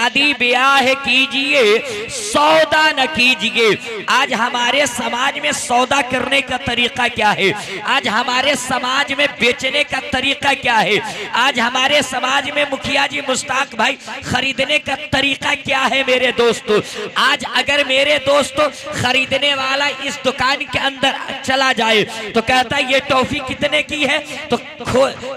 शादी ब्याह कीजिए, सौदा न कीजिए। आज हमारे समाज में सौदा करने का तरीका क्या है? आज हमारे समाज में बेचने का तरीका क्या है? आज हमारे समाज में मुखिया जी मुश्ताक भाई खरीदने का तरीका क्या है? मेरे दोस्तों, आज अगर मेरे दोस्तों खरीदने वाला इस दुकान के अंदर चला जाए तो कहता है ये टॉफी कितने की है, तो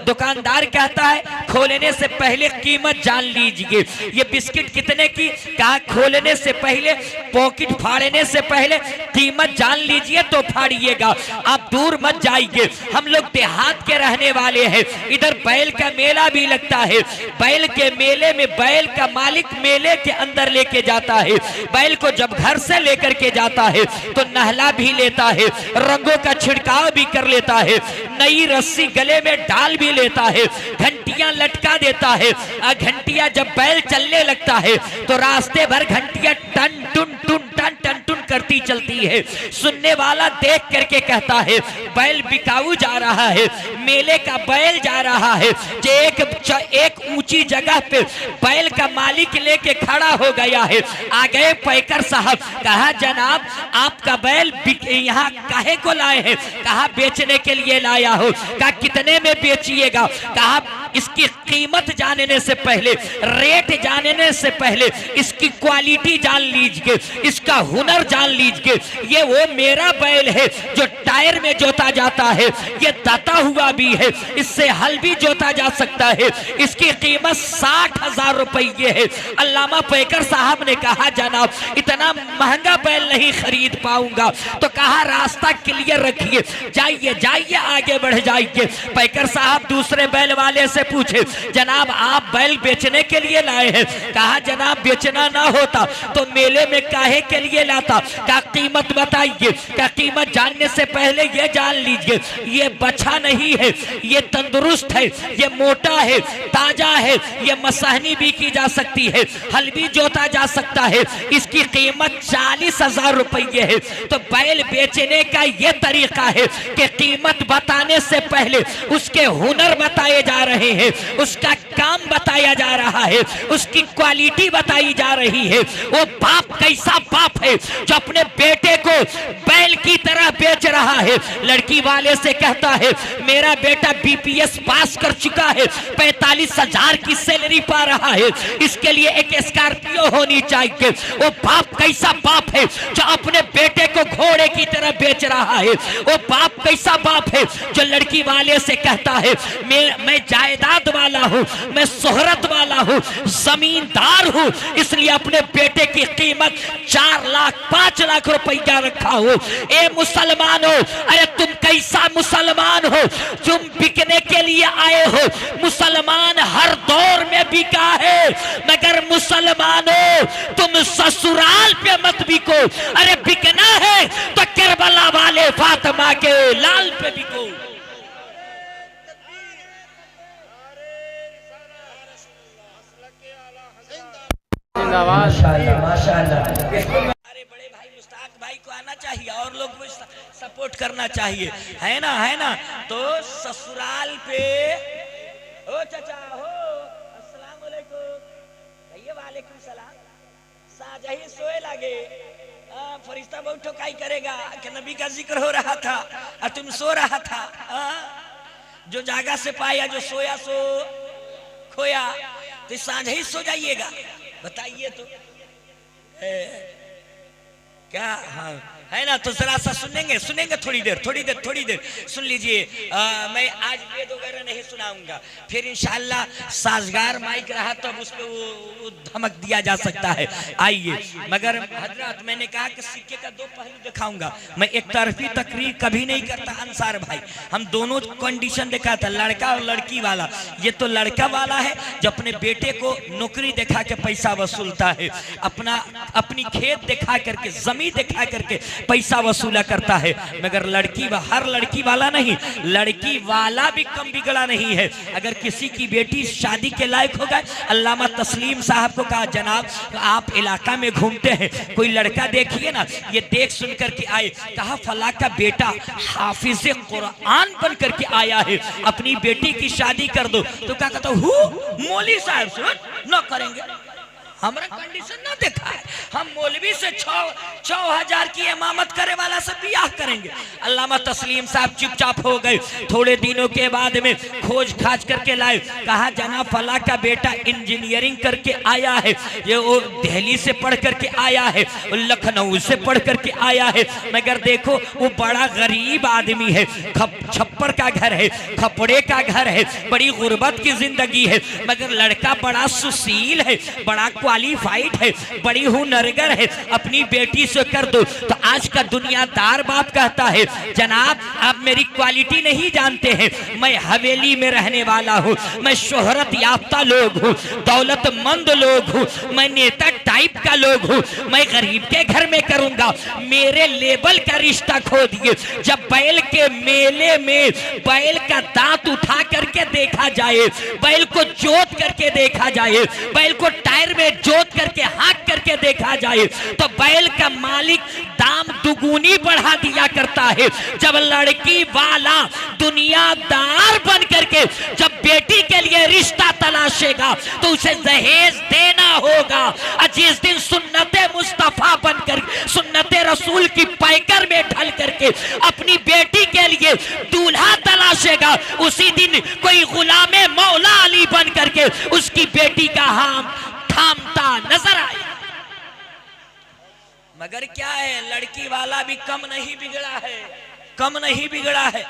दुकानदार कहता है खोलने से पहले कीमत जान लीजिए। ये बिस्किट कितने की, कहा खोलने से पहले, पॉकेट फाड़ने से पहले कीमत जान लीजिए तो फाड़िएगा, आप दूर मत जाइए। हम लोग देहात के रहने वाले हैं, इधर बैल का मेला भी लगता है। बैल के मेले में बैल का मालिक मेले के अंदर लेके जाता है। बैल को जब घर से लेकर के जाता है तो नहला भी लेता है, रंगों का छिड़काव भी कर लेता है, नई रस्सी गले में डाल भी लेता है, घंटियां लटका देता है। घंटियां जब बैल चलने लगता है तो रास्ते भर घंटियां टन टुन टुन टन टन टुन करती चलती है। सुनने वाला देख करके कहता है बैल बिकाऊ जा रहा है, मेले का बैल जा रहा है। एक ऊंची जगह पे बैल का मालिक लेके खड़ा हो गया है। आ गए पैकर साहब, कहा जनाब आपका बैल यहाँ काहे को लाए हैं? कहा बेचने के लिए लाया हो। कहा कितने में बेचिएगा? कहा इसकी कीमत जानने से पहले, रेट जानने से पहले इसकी क्वालिटी जान लीजिए, इसका हुनर जान लीजिए। ये वो मेरा बैल है जो टायर में जोता जाता है, ये दाता हुआ भी है, इससे हल भी जोता जा सकता है। इसकी कीमत 60,000 रुपये है। अल्लामा पैकर साहब ने कहा जनाब इतना महंगा बैल नहीं खरीद पाऊंगा। तो कहा रास्ता क्लियर रखिए, जाइए जाइए आगे बढ़ जाइए। पैकर साहब दूसरे बैल वाले से पूछे जनाब आप बैल बेचने के लिए लाए हैं? कहा जनाब बेचना ना होता तो मेले में काहे के लिए लाता? क्या कीमत बताइए? क्या कीमत जानने से पहले ये जान लीजिए ये बछा नहीं है, ये तंदुरुस्त है, ये मोटा है, ताजा है, ये मसहनी भी की जा सकती है, हल भी जोता जा सकता है। इसकी कीमत 40,000 रुपये है। तो बैल बेचने का ये तरीका है कि कीमत बताने से पहले उसके हुनर बताए जा रहे हैं, उसका काम बताया जा रहा है, उसकी क्वालिटी बताई जा रही है। वो बाप कैसा बाप है जो अपने बेटे को बैल की तरह बेच रहा है। लड़की वाले से कहता है मेरा बेटा बीपीएस पास कर चुका है, 45,000 की सैलरी पा रहा है, इसके लिए एक स्कॉर्पियो होनी चाहिए। वो बाप कैसा बाप है जो अपने बेटे को घोड़े की तरह बेच रहा है। वो बाप कैसा बाप है जो लड़की वाले से कहता है मैं जायदाद वाला हूँ, मैं शोहरत वाला हूँ, जमींदार हूँ, इसलिए अपने बेटे की कीमत 4 लाख 5 लाख रुपया रखा हो। ए मुसलमानों, अरे तुम कैसा मुसलमान हो? तुम बिकने के लिए आए हो। मुसलमान हर दौर में बिका है, मगर मुसलमानों तुम ससुराल पे मत बिको। अरे बिकना है तो करबला वाले फातिमा के लाल पे बिको। माशाअल्लाह माशाअल्लाह। हमारे बड़े भाई मुश्ताक भाई को आना चाहिए और लोग को सपोर्ट करना चाहिए, है ना? है ना? तो ससुराल पे ओ चाचा हो अस्सलाम वालेकुम भैया, वालेकुम सलाम। साजही सोए लगे, फरिश्ता बहुत ठोकाई करेगा कि नबी का जिक्र हो रहा था और तुम सो रहा था। जो जागा से पाया, जो सोया सो खोया, तो साँझ ही सो जाइएगा। बताइए तो क्या? हाँ है ना? तो जरा सा सुनेंगे थोड़ी देर सुन लीजिए। मैं आज वेद वगैरह नहीं सुनाऊंगा, फिर इंशाअल्लाह साजगार माइक रहा तब उस पे वो धमक दिया जा सकता है। आइए, मगर हजरत मैंने कहा कि सिक्के का 2 पहलू दिखाऊंगा। मैं एक तरफी तकरीर कभी नहीं करता अंसार भाई, हम दोनों कंडीशन देखा था, लड़का और लड़की वाला। ये तो लड़का वाला है जो अपने बेटे को नौकरी दिखा के पैसा वसूलता है, अपनी खेत दिखा करके, जमीन दिखा करके पैसा वसूला करता है। मगर हर लड़की वाला नहीं, लड़की वाला भी कम बिगड़ा नहीं है। अगर किसी की बेटी शादी के लायक हो गए, अल्लामा तस्लीम साहब को कहा जनाब आप इलाका में घूमते हैं, कोई लड़का देखिए ना, ये देख सुन करके आए। कहा फला का बेटा हाफिज कुरान बन करके आया है, अपनी बेटी की शादी कर दो। तो क्या कहता हूँ मौली साहब से न करेंगे। हमारा कंडीशन ना देखा है। हम मौलवी से 6,000 की इमामत करे वाला से बियाह करेंगे। अल्लामा तस्लीम साहब चुपचाप हो गए। थोड़े दिनों के बाद में खोज खाज करके लाए, कहा जना फला का बेटा इंजीनियरिंग करके आया है, ये वो दिल्ली से पढ़ करके आया है, लखनऊ से पढ़ करके आया है, मगर देखो वो बड़ा गरीब आदमी है, छप्पर का घर है, खपड़े का घर है, बड़ी गुर्बत की जिंदगी है, मगर लड़का बड़ा सुशील है, बड़ा क्वालिफाइड है, बड़ी हुनरगर है, अपनी बेटी से कर दो। तो आज का दुनियादार बाप कहता है जनाब आप मेरी क्वालिटी नहीं जानते हैं, मैं हवेली में रहने वाला हूँ, मैं शोहरत याफ्ता लोग हूँ, दौलतमंद लोग हूँ, मैं नेता टाइप का लोग हूँ, मैं गरीब के घर में करूंगा, मेरे लेवल का रिश्ता खो दिए। जब बैल के मेले में बैल का दांत उठा करके देखा जाए, बैल को जोत करके देखा जाए, बैल को टायर में जोत करके हाँक करके देखा जाए, तो बैल का मालिक दाम दुगुनी बढ़ा दिया करता है। जब लड़की वाला दुनियादार बन करके जब बेटी के लिए रिश्ता तलाशेगा तो उसे दहेज देना होगा। जिस दिन सुन्नते मुस्तफा बनकर सुन्नते रसूल की पैकर में ढल करके अपनी बेटी के लिए दूल्हा तलाशेगा, उसी दिन कोई गुलामे मौला अली बन करके उसकी बेटी का हाथ थामता नजर आए। मगर क्या है, लड़की वाला भी कम नहीं बिगड़ा है, कम नहीं बिगड़ा है।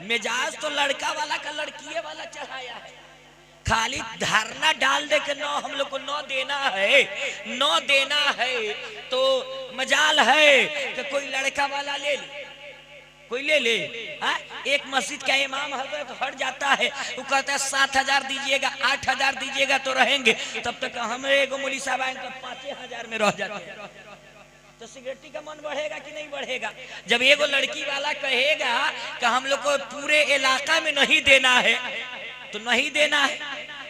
मिजाज तो लड़का वाला का लड़की वाला चढ़ाया है, खाली धारणा डाल दे के 9 हम लोग को 9 देना है, 9 देना है, तो मजाल है कि कोई लड़का वाला ले ले, कोई ले ले। एक मस्जिद का इमाम हजरत तो हट जाता है, वो कहता है 7,000 दीजिएगा, 8,000 दीजिएगा तो रहेंगे, तब तक हम एगो मौलवी साहब आएंगे 5,000 में रह जाते हैं। तो सिगरेटी का मन बढ़ेगा कि नहीं बढ़ेगा? जब एगो लड़की वाला कहेगा कि हम लोग को पूरे इलाका में नहीं देना है तो नहीं देना है,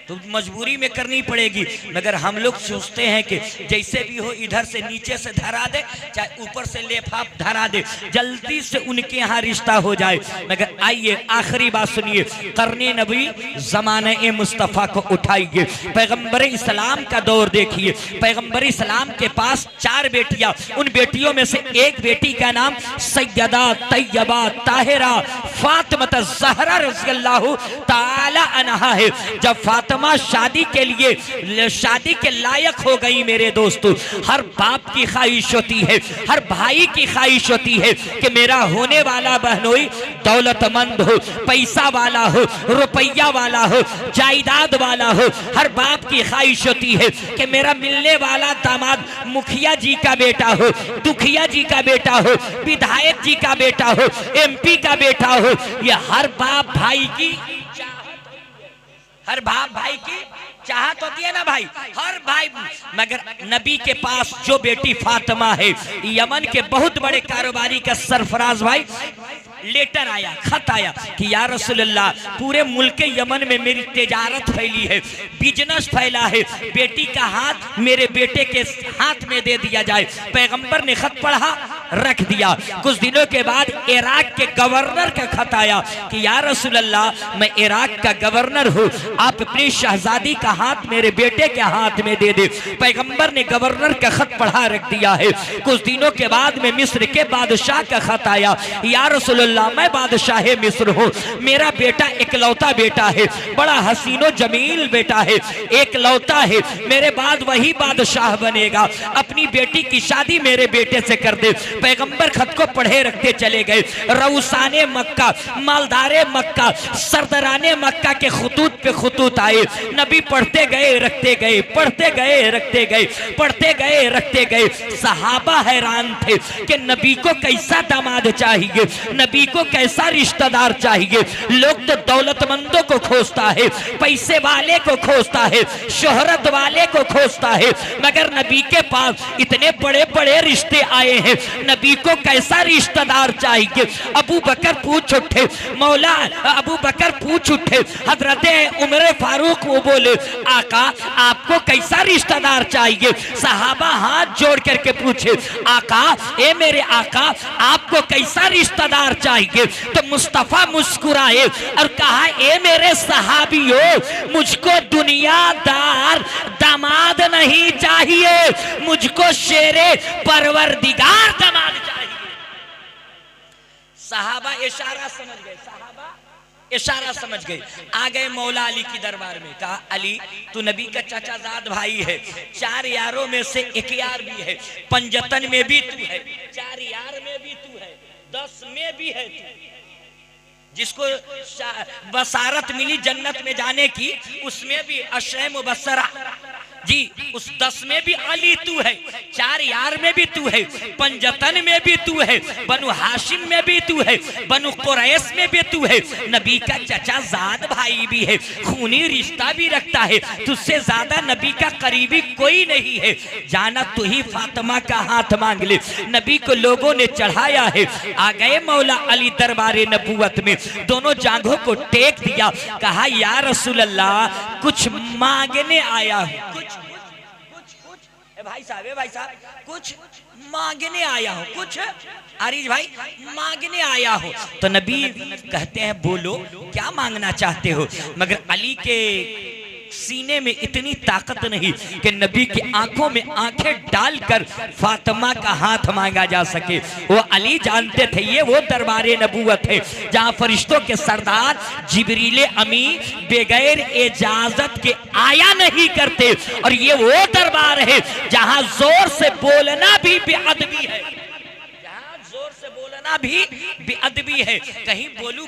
तो मजबूरी में करनी पड़ेगी। मगर हम लोग सोचते हैं कि जैसे भी हो इधर से नीचे से धरा दे, चाहे ऊपर से लेफाफ धरा दे, जल्दी से उनके यहाँ रिश्ता हो जाए। मगर आइए आखिरी बात सुनिए, करने नबी ज़माने मुस्तफ़ा को उठाइए, पैगंबर इस्लाम का दौर देखिए। पैगंबर इस्लाम के पास 4 बेटियां, उन बेटियों में से एक बेटी का नाम सैयदा तैयबा ताहिरा फातिमा ज़हरा रज़ियल्लाहु ताला अन्हा है। जब फातिमा शादी के लिए शादी के लायक हो गई, मेरे दोस्तों, हर बाप की ख्वाहिश होती है, हर भाई की ख्वाहिश होती है कि मेरा होने वाला बहनोई दौलतमंद हो, पैसा वाला हो, रुपया वाला हो, जायदाद वाला हो। हर बाप की ख्वाहिश होती है कि मेरा मिलने वाला दामाद मुखिया जी का बेटा हो, दुखिया जी का बेटा हो, विधायक जी का बेटा हो, MP का बेटा हो। ये हर बाप भाई की, हर बाप भाई की चाहत होती है ना भाई, हर भाई। मगर नबी के पास जो बेटी फातिमा है, यमन के बहुत बड़े कारोबारी का सरफराज भाई, लेटर आया, खत आया कि या रसूलल्लाह, पूरे मुल्क यमन में मेरी तिजारत फैली है, बिजनेस फैला है, बेटी का हाथ मेरे बेटे के हाथ में दे दिया जाए। पैगंबर ने खत पढ़ा, रख दिया। कुछ दिनों के बाद इराक के गवर्नर का खत आया कि या रसूलल्लाह, मैं इराक का गवर्नर हूँ, आप अपनी शहजादी का हाथ मेरे बेटे के हाथ में दे दे। पैगंबर ने गवर्नर का खत पढ़ा, रख दिया है। कुछ दिनों के बाद में मिस्र के बादशाह का खत आया, या रसूलल्लाह, मैं बादशाह मिस्र हूँ, मेरा बेटा इकलौता बेटा है, बड़ा हसीनो जमील बेटा है, एकलौता है, मेरे बाद वही बादशाह बनेगा, अपनी बेटी की शादी मेरे बेटे से कर दे। पैगंबर खत को पढ़े रखते चले गए। रऊसाने मक्का, मालदारे मक्का, सरदराने मक्का के खुतूत पे खुतूत आए। नबी पढ़ते गए, रखते गए, पढ़ते गए, रखते गए, पढ़ते गए, रखते गए। सहाबा हैरान थे कि नबी को कैसा दामाद चाहिए, नबी को कैसा रिश्तेदार चाहिए। लोग तो दौलतमंदों को खोजता है, पैसे वाले को खोजता है, शोहरत वाले को खोजता है, मगर नबी के पास इतने बड़े बड़े रिश्ते आए हैं, नबी को कैसा रिश्तेदार चाहिए। अबू बकर पूछ उठे, मौला अबू बकर पूछ उठे, हजरत उमर फारूक वो बोले आका आपको कैसा रिश्तेदार चाहिए। सहाबा हाथ जोड़ करके पूछे आका ए मेरे आका आपको कैसा रिश्तेदार चाहिए। तो मुस्तफा मुस्कुराए और कहा ए मेरे सहाबियों मुझको दुनियादार दामाद नहीं चाहिए, मुझको शेरे परवरदिगार दामाद चाहिए। सहाबा इशारा समझ गए, सहाबा इशारा समझ गए। आ गए मौला अली की दरबार में, कहा अली तू नबी का चाचाजाद भाई है, 4 यारों में से एक यार भी है, पंजतन में भी तू है, 4 यार में भी तू है, 10 में भी है तू। जिसको बसारत मिली जन्नत में जाने की उसमें भी अशरे मुबस्सरा जी, उस 10 में भी अली तू है, 4 यार में भी तू है, पंजतन में भी तू है, बनु हाशिम में भी तू है, बनु कुरैश में भी तू है, नबी का चचा जाद भाई भी है, खूनी रिश्ता भी रखता है, तुझसे ज्यादा नबी का करीबी कोई नहीं है। जाना तू ही फातिमा का हाथ मांग ले। नबी को लोगों ने चढ़ाया है। आ गए मौला अली दरबारे नबूवत में, दोनों जांघों को टेक दिया, कहा या रसूल अल्लाह कुछ मांगने आया हूं, कुछ भाई साहब कुछ मांगने आया हूँ, कुछ आरिज भाई मांगने आया हो। तो नबी कहते हैं बोलो क्या मांगना चाहते हो। मगर अली के सीने में इतनी ताकत नहीं कि नबी की आंखों में आंखें डालकर फातिमा का हाथ मांगा जा सके। वो अली जानते थे ये वो दरबारे नबूवत है जहां फरिश्तों के सरदार जिब्रील अमी बगैर इजाजत के आया नहीं करते, और ये वो दरबार है जहां जोर से बोलना भी बेअदबी है, जोर से बोलना भी बेअदबी है। कहीं बोलूं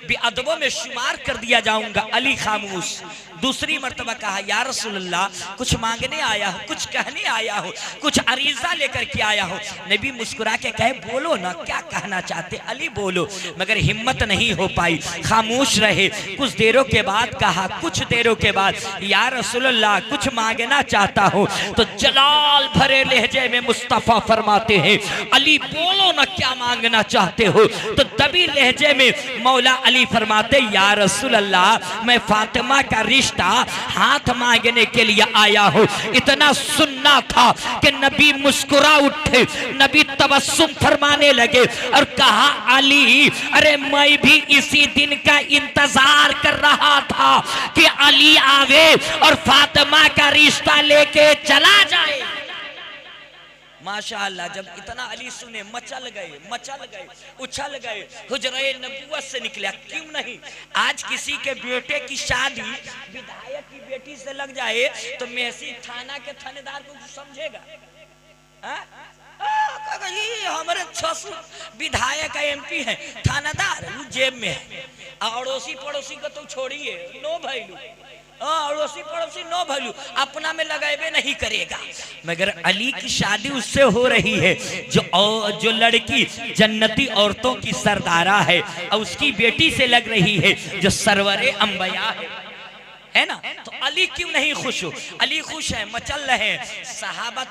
बेअदबों में शुमार कर दिया जाऊंगा। अली खामोश। दूसरी मर्तबा कहा या रसूल अल्लाह कुछ मांगने आया हो, कुछ कहने आया हो, कुछ अरीजा लेकर के आया हो। नबी मुस्कुरा के कहे बोलो ना क्या कहना चाहते अली बोलो। मगर हिम्मत नहीं हो पाई, खामोश रहे। कुछ देरों के बाद कहा, कुछ देरों के बाद या रसूल अल्लाह कुछ मांगना चाहता हूँ। तो जलाल भरे लहजे में मुस्तफा फरमाते हैं अली बोलो ना क्या मांगना चाहते हो। तो दबी लहजे में मौला अली फरमाते या रसूल अल्लाह मैं फातिमा का रिश्ता हाथ मांगने के लिए आया हूँ। इतना सुनना था कि नबी मुस्कुरा उठे, नबी तबस्सुम फरमाने लगे और कहा अली अरे मैं भी इसी दिन का इंतजार कर रहा था कि अली आवे और फातिमा का रिश्ता लेके चला जाए। माशाअल्लाह जब इतना अली सुने मचल गए, उछल गए, हुजरे नबूवत से निकला। क्यों नहीं, आज किसी के बेटे की शादी विधायक की बेटी से लग जाए तो मेहसी थाना के थानेदार को समझेगा। हमारे ससुर विधायक एमपी है, थानेदार जेब में है, अड़ोसी पड़ोसी को तो छोड़िए नो भैलू, अड़ोसी पड़ोसी नो भैलू, अपना में लगाए नहीं करेगा। मगर अली की शादी उससे हो रही है जो लड़की जन्नती औरतों की सरदारा है और उसकी बेटी से लग रही है जो सरवरे अंबिया है ना। तो अली क्यों नहीं खुश हो, अली खुश है, मचल रहे हैं। सहाबा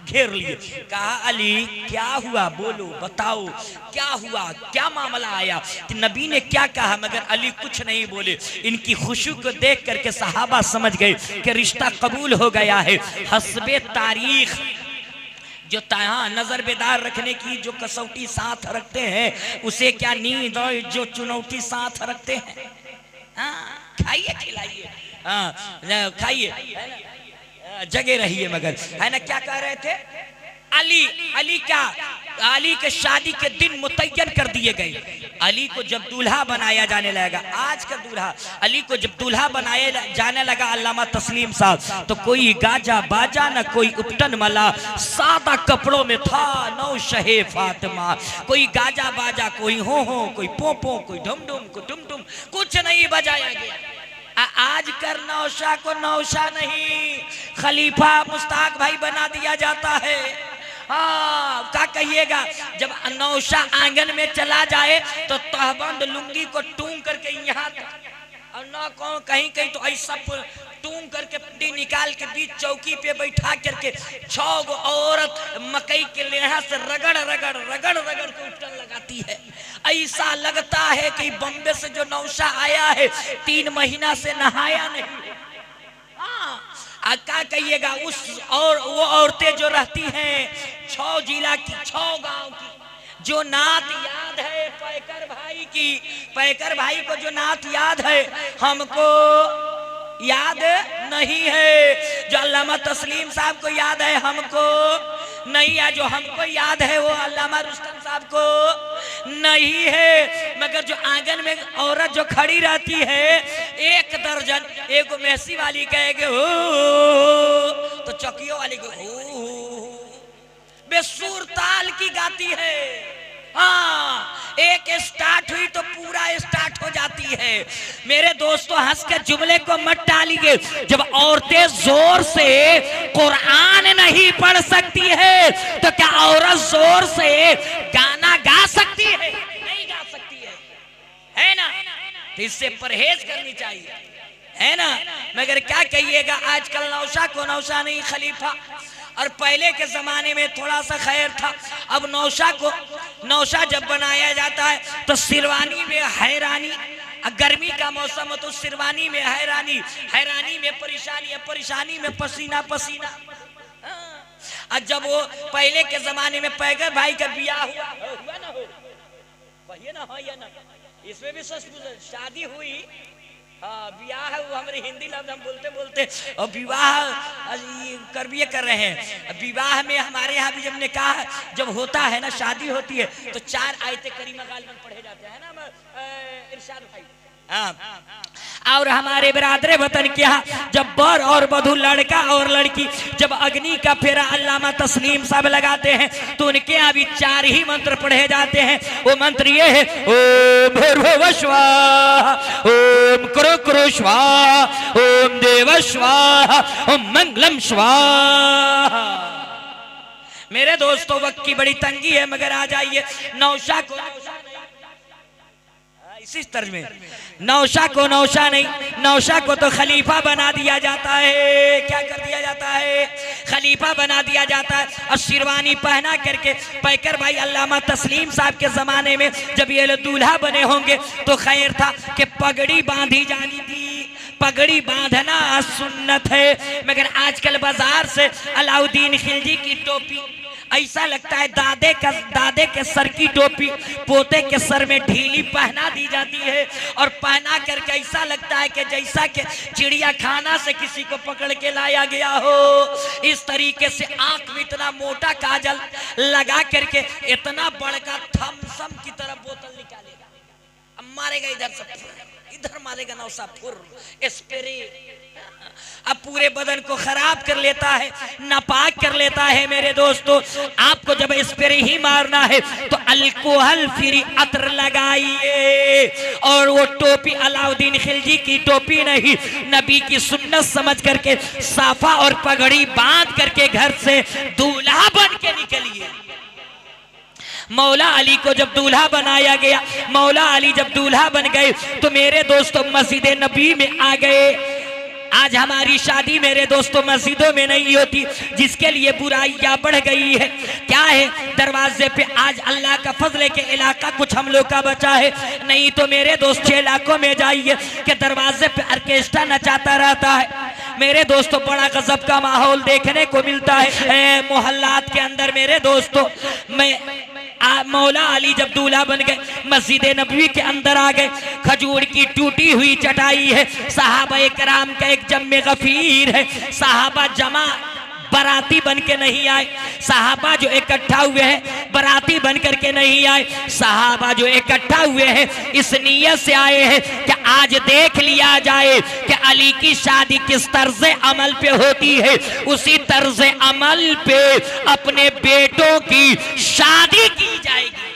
घेर लिए, कहा अली क्या हुआ बोलो बताओ क्या हुआ, क्या मामला आया कि नबी ने क्या कहा। मगर अली कुछ नहीं बोले। इनकी खुशी को देख करके सहाबा समझ गए कि रिश्ता कबूल हो गया है। हस्बे तारीख जो नजर बेदार रखने की जो कसौटी साथ रखते हैं उसे क्या नींद और जो चुनौती साथ रखते हैं। खाइए खिलाइए, खाइए जगे रहिए। मगर है ना क्या कह रहे थे, अली के शादी के दिन मुतय्यन कर दिए गए। अली को जब दूल्हा बनाया जाने लगा, आज का दूल्हा अली को जब दूल्हा बनाया जाने लगा अल्लामा तस्लीम साहब, तो कोई गाजा बाजा न कोई उपटन मला, सादा कपड़ों में था नौशहे फातिमा। कोई गाजा बाजा, कोई हो कोई पोपो, कोई ढुम ढुम, कोई टुम टुम, कुछ नहीं बजाया गया। आज कर नौशा को नौशा नहीं खलीफा मुस्ताक भाई बना दिया जाता है। क्या कहिएगा, जब नौशा आंगन में चला जाए तो तहबंद लुंगी को टूंग करके यहाँ और ना कहीं कहीं तो ऐसा टूंग करके पट्टी निकाल के बीच चौकी पे बैठा करके 6 गो औरत मकई के लेढ़ा से रगड़ रगड़ रगड़ रगड़ के उठन लगाती है। ऐसा लगता है कि बम्बे से जो नौशा आया है 3 महीना से नहाया नहीं। क्या कहिएगा उस और वो औरतें जो रहती हैं 6 जिला की 6 गांव की, जो नात याद है पैकर भाई की, पैकर भाई को जो नात याद है हमको याद नहीं है, जो अल्लामा तस्लीम साहब को याद है हमको नहीं है, जो हमको याद है वो अल्लामा रुस्तम साहब को नहीं है। मगर जो आंगन में औरत जो खड़ी रहती है 1 दर्जन, एक मैसी वाली कहेगे हो तो चौकियों वाली को हो, बेसुर ताल की गाती है। हाँ, एक स्टार्ट हुई तो पूरा स्टार्ट हो जाती है। मेरे दोस्तों हंस के जुमले को मत टालिए। जब औरतें जोर से कुरान नहीं पढ़ सकती है तो क्या औरत जोर से गाना गा सकती है? नहीं गा सकती है ना? तो इससे परहेज करनी चाहिए, है ना? मगर क्या कहिएगा, आजकल नौशा को नौशा नहीं खलीफा, और पहले के जमाने में थोड़ा सा खैर था। अब नौशा को नौशा जब बनाया जाता है तो शिरवानी में हैरानी, गर्मी का मौसम हो तो शिरवानी में हैरानी, हैरानी में परेशानी, परेशानी में पसीना पसीना। और जब वो पहले के जमाने में पैगर भाई का ब्याह हुआ ना हो, वही ना हो या ना, इसमें भी शादी हुई, विवाह है, वो हमारे हिंदी लफ्ज हम बोलते बोलते और विवाह कर रहे हैं। विवाह में हमारे यहाँ भी जब निकाह जब होता है ना, शादी होती है तो 4 आयते करीमा गालिबन पढ़े जाते हैं ना इरशाद भाई। और हमारे बिरादरे वतन के यहाँ जब बर और वधू, लड़का और लड़की जब अग्नि का फेरा अल्लामा तस्लीम साहब लगाते हैं तो उनके यहाँ भी 4 ही मंत्र पढ़े जाते हैं। वो मंत्र ये है, ओम भूर्भुवः स्वाहा, ओम कुरुकुरु स्वाहा, ओम देव स्वाहा, ओम मंगलम स्वाहा। मेरे दोस्तों वक्त की बड़ी तंगी है, मगर आ जाइए नौशा को इसी तर्ज में, नौशा को नौशा नहीं, नौशा को तो खलीफा बना दिया जाता है। क्या कर दिया जाता है? खलीफा बना दिया जाता है। और शिरवानी पहना करके पैकर भाई अल्लामा तस्लीम साहब के जमाने में जब ये दूल्हा बने होंगे तो खैर था कि पगड़ी बांधी जानी थी। पगड़ी बांधना सुन्नत है, मगर आजकल बाजार से अलाउद्दीन खिलजी की टोपी, ऐसा लगता है दादे के सर की टोपी पोते के सर में ढीली पहना दी जाती है, और पहना करके ऐसा लगता है कि जैसा कि चिड़िया खाना से किसी को पकड़ के लाया गया हो। इस तरीके से आंख में इतना मोटा काजल लगा करके इतना बड़का थम्सम की तरह बोतल निकालेगा, अब मारेगा इधर से इधर मारेगा, नौशा फुर स्प्रे, अब पूरे बदन को खराब कर लेता है, नापाक कर लेता है। मेरे दोस्तों आपको जब स्प्रे ही मारना है तो अल्कोहल फ्री अतर लगाइए, और वो टोपी अलाउद्दीन खिलजी की टोपी नहीं, नबी की सुन्नत समझ करके साफा और पगड़ी बांध करके घर से दूल्हा बन के निकलिए। मौला अली को जब दूल्हा बनाया गया, मौला अली जब दूल्हा बन गए तो मेरे दोस्तों मस्जिद नबी में आ गए। आज हमारी शादी मेरे दोस्तों मस्जिदों में नहीं होती, जिसके लिए बुराइयां बढ़ गई है। क्या है, दरवाजे पे आज अल्लाह का फजल के इलाका कुछ हम लोग का बचा है, नहीं तो मेरे दोस्तों इलाकों में जाइए कि दरवाजे पे ऑर्केस्ट्रा नचाता रहता है। मेरे दोस्तों बड़ा गजब का माहौल देखने को मिलता है मोहल्लात के अंदर। मेरे दोस्तों मौला अली जब दूल्हा बन गए, मस्जिद नबवी के अंदर आ गए, खजूर की टूटी हुई चटाई है, सहाबा कराम का एक जम्मे गफीर है, सहाबा जमा बराती बन के नहीं आए, सहाबा जो इकट्ठा हुए हैं बराती बन करके नहीं आए, सहाबा जो इकट्ठा हुए हैं इस नियत से आए हैं कि आज देख लिया जाए कि अली की शादी किस तर्ज अमल पे होती है, उसी तर्ज अमल पे अपने बेटों की शादी की जाएगी।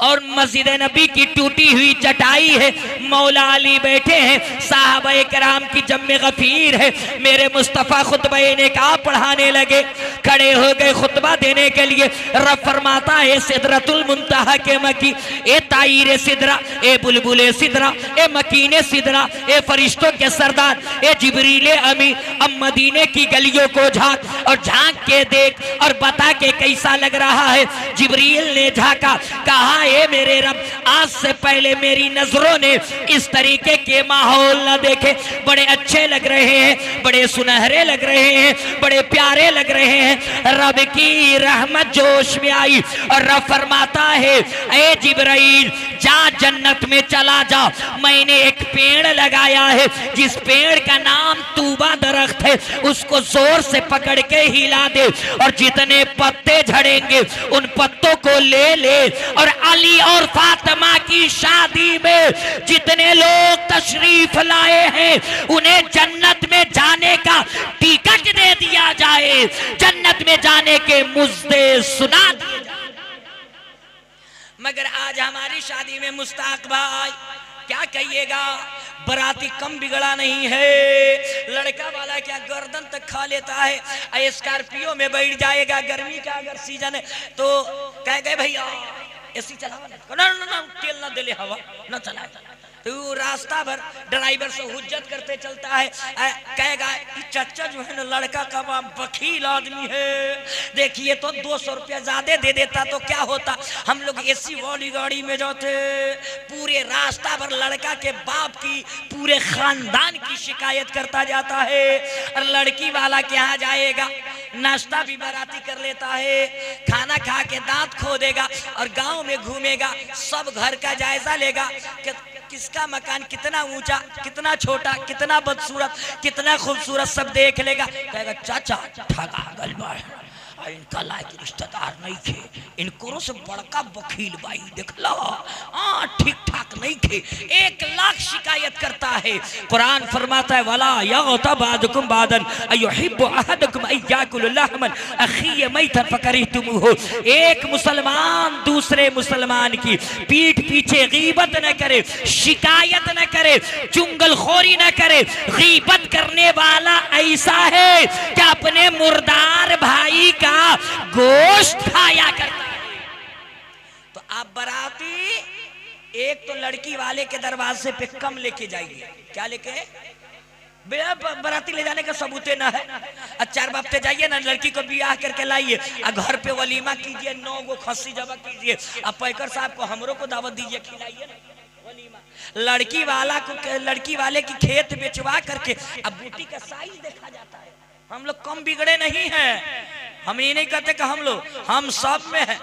और मस्जिद नबी की टूटी हुई चटाई है, मौला अली बैठे हैं, साहबा कराम की जम्मे गफीर है। मेरे मुस्तफ़ा खुतबा निकाह पढ़ाने लगे, खड़े हो गए खुतबा देने के लिए। रब फरमाता है सिदरतुल मुंतहा के मकी, ए ताईर सिदरा, ए बुलबुले सिदरा, ए मकीने सिदरा, ए फरिश्तों के सरदार, ए जिब्रीले अमी, अब मदीने की गलियों को झांक और झांक के देख और बता के कैसा लग रहा है। जिब्रील ने झांका, कहा ए मेरे रब, आज से पहले मेरी नजरों ने इस तरीके के माहौल न देखे। बड़े अच्छे लग रहे हैं, बड़े सुनहरे लग रहे हैं, बड़े प्यारे लग रहे हैं। रब की रहमत जोश में आई और रब फरमाता है ए जिब्राइल, जा जन्नत में चला जा, मैंने एक पेड़ लगाया है जिस पेड़ का नाम तूबा दरख्त है, उसको जोर से पकड़ के हिला दे और जितने पत्ते झड़ेंगे उन पत्तों को ले ले और अली और फातिमा की शादी में जितने लोग तशरीफ लाए हैं उन्हें जन्नत में जाने का टिकट दे दिया जाए, जन्नत में जाने के मुझसे सुना दिए जाए। मगर आज हमारी शादी में मुस्ताक भाई क्या कहिएगा, बराती कम बिगड़ा नहीं है। लड़का वाला क्या गर्दन तक खा लेता है, स्कॉर्पियो में बैठ जाएगा, गर्मी का अगर सीजन है तो कह गए भैया एसी चलावा ना, तेल ना दे ले हवा ना चला, तो रास्ता भर ड्राइवर से हुज्जत करते चलता है। कहेगा चाचा जो है ना लड़का का बखील आदमी है, देखिए तो 200 रुपया ज्यादा दे देता तो क्या होता, हम लोग एसी वाली गाड़ी में जाते। पूरे रास्ता भर लड़का के बाप की, पूरे खानदान की शिकायत करता जाता है। और लड़की वाला के यहाँ जाएगा, नाश्ता भी बाराती कर लेता है, खाना खा के दांत खो देगा और गांव में घूमेगा, सब घर का जायजा लेगा कि किसका मकान कितना ऊंचा, कितना छोटा, कितना बदसूरत, कितना खूबसूरत, सब देख लेगा। कहेगा चाचा ठगा गलबा है, इनका लायक रिश्तेदार नहीं थे, इनको से बड़का बखील बाई देखला, ठीक ठाक नहीं थे, 1 लाख शिकायत करता है। कुरान फरमाता है वला यग़तबादकुम बादन अयुहिब्बु अहदकुम अय्याकुल लहमन अखी मैतन फकरिहतुमुहु। एक मुसलमान दूसरे मुसलमान की पीठ पीछे गीबत न करे, शिकायत न करे, चुंगलखोरी न करे। गीबत करने वाला ऐसा है कि अपने मुर्दार भाई का गोश्त खाया करता है। तो आप बराती एक तो लड़की वाले के दरवाजे पे कम लेके जाइए, क्या लेके, बराती ले जाने का सबूते ना है। 4 बाप जाइए ना, लड़की को ब्याह करके लाइए, घर पे वलीमा कीजिए, 9 गो खस्सी जमा कीजिए, अब पैकर साहब को हमरों को दावत दीजिए, खिलाइए ना वलीमा। लड़की वाला को, लड़की वाले की खेत बेचवा करके अब बूटी का साइज देखा जाता है। हम लोग कम बिगड़े नहीं हैं, हम ये नहीं कहते कि हम सब में है।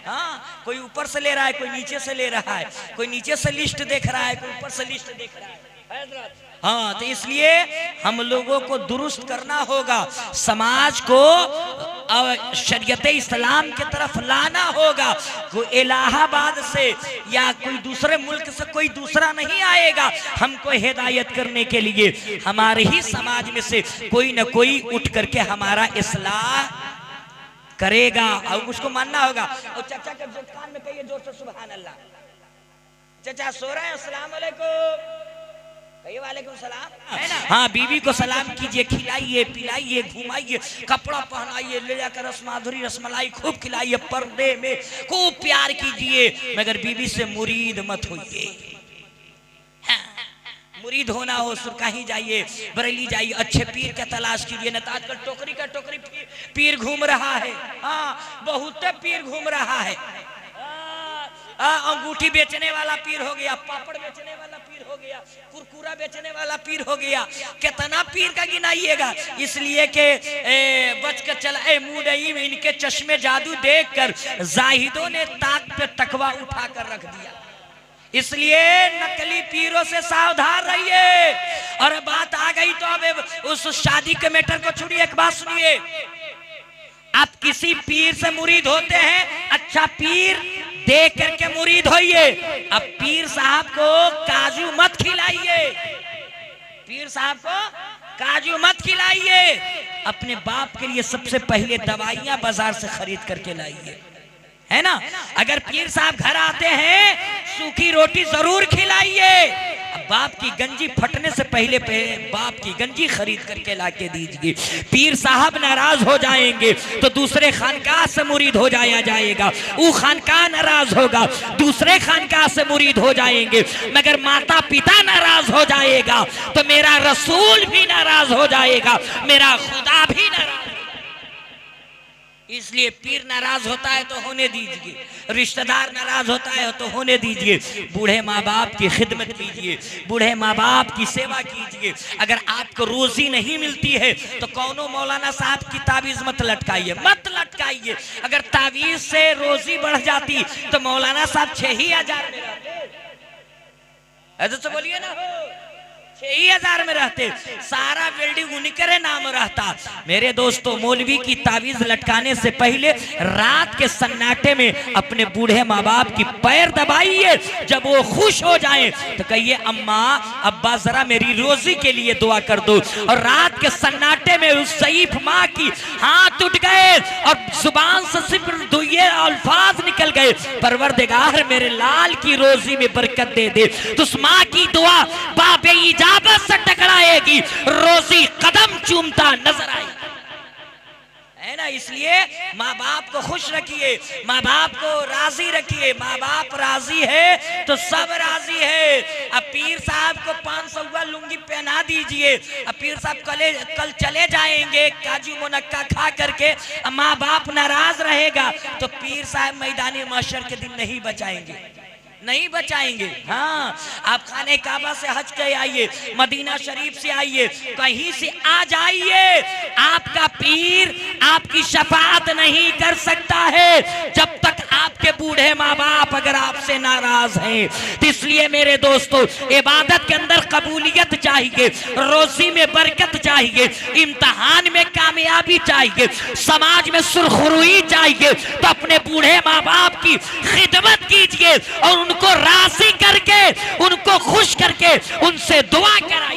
हाँ, कोई ऊपर से ले रहा है, कोई नीचे से ले रहा है, कोई नीचे से लिस्ट देख रहा है, कोई ऊपर से लिस्ट देख रहा है। हाँ, तो इसलिए हम लोगों को दुरुस्त करना होगा, समाज को शरीयत इस्लाम की तरफ लाना होगा। कोई इलाहाबाद से या कोई दूसरे मुल्क से कोई दूसरा नहीं आएगा हमको हिदायत करने के लिए, हमारे ही समाज में से कोई न कोई उठ करके हमारा इस्लाह करेगा और उसको मानना होगा। और चाचा के कान में कहिए जोर से सुभान अल्लाह। चाचा सो रहे हैं, अस्सलाम वालेकुम, कहिए वालेकुम सलाम, है ना। हाँ, बीवी को सलाम कीजिए, खिलाइए पिलाइए, घुमाइए, कपड़ा पहनाइए, ले जाकर रसमाधुरी रसमलाई खूब खिलाइए, पर्दे में खूब प्यार कीजिए, मगर बीवी से मुरीद मत होइए। मुरीद होना हो तो कहीं जाइए, बरेली जाइए, अच्छे पीर का तलाश कीजिए। न तो आजकल टोकरी का टोकरी पीर घूम रहा है। हाँ, बहुत पीर घूम रहा है। अंगूठी बेचने वाला पीर हो गया, पापड़ बेचने वाला पीर हो गया, कुरकुरा बेचने वाला पीर हो गया, कितना पीर का गिनाइएगा। इसलिए के बच कर चला मुदई में इनके चश्मे जादू देखकर जाहिदों ने ताक पे तकवा उठा कर रख दिया। इसलिए नकली पीरों से सावधान रहिए। और बात आ गई तो अब उस शादी के मैटर को छोड़िए, एक बात सुनिए। आप किसी पीर से मुरीद होते हैं, अच्छा पीर देख करके मुरीद होइए। अब पीर साहब को काजू मत खिलाइए, पीर साहब को काजू मत खिलाइए। अपने बाप के लिए सबसे पहले दवाइयां बाजार से खरीद करके लाइए, है ना। अगर पीर साहब घर आते हैं सूखी रोटी जरूर खिलाइए। बाप की गंजी फटने से पहले बाप की गंजी खरीद करके लाके दीजिए। पीर साहब नाराज हो जाएंगे तो दूसरे खानकाह से मुरीद हो जाएगा, वो खानकाह नाराज होगा दूसरे खानकाह से मुरीद हो जाएंगे। मगर माता पिता नाराज हो जाएगा तो मेरा रसूल भी नाराज हो जाएगा, मेरा खुदा भी नाराज। इसलिए पीर नाराज होता है तो होने दीजिए, रिश्तेदार नाराज होता है तो होने दीजिए। बूढ़े माँ बाप की खिदमत कीजिए, बूढ़े माँ बाप की सेवा कीजिए। अगर आपको रोजी नहीं मिलती है तो कौनो मौलाना साहब की तावीज मत लटकाइए, मत लटकाइए। अगर तावीज से रोजी बढ़ जाती तो मौलाना साहब 6,000 में रहते। ऐसे तो बोलिए ना, 6,000 में रहते, सारा बिल्डिंग उनके नाम रहता। मेरे दोस्तों, मौलवी की तावीज लटकाने से पहले रात के सन्नाटे में अपने बूढ़े माँ बाप की पैर दबाइए। जब वो खुश हो जाएं तो कहिए अम्मा अब्बा जरा मेरी रोजी के लिए दुआ कर दो। और रात के सन्नाटे में उस ज़ईफ माँ की हाथ उठ गए और जुबान से सिर्फ ये अल्फाज निकल गए, परवरदिगार मेरे लाल की रोजी में बरकत दे दे। तो उस माँ की दुआ बाबे इजाबत से टकराएगी, रोजी कदम चूमता नजर आएगी, है ना। इसलिए माँ बाप को खुश रखिए, माँ बाप को राजी रखिए। माँ बाप राजी है तो सब राजी है। अब पीर साहब को 500 लुंगी पहना दीजिए, अब पीर साहब कल चले जाएंगे काजू मुनक्का खा करके, माँ बाप नाराज रहेगा तो पीर साहब मैदानी महशर के दिन नहीं बचाएंगे, नहीं बचाएंगे। हाँ, आप खाने काबा से हज के आइए, मदीना शरीफ से आइए, कहीं से आ जाइए, आपका पीर आपकी शफाअत नहीं कर सकता है जब तक आपके बूढ़े माँ बाप अगर आपसे नाराज हैं। तो इसलिए मेरे दोस्तों, इबादत के अंदर कबूलियत चाहिए, रोजी में बरकत चाहिए, इम्तिहान में कामयाबी चाहिए, समाज में सुरखरुई चाहिए। तो अपने बूढ़े माँ बाप की खिदमत कीजिए और उनको राजी करके, उनको खुश करके उनसे दुआ करा।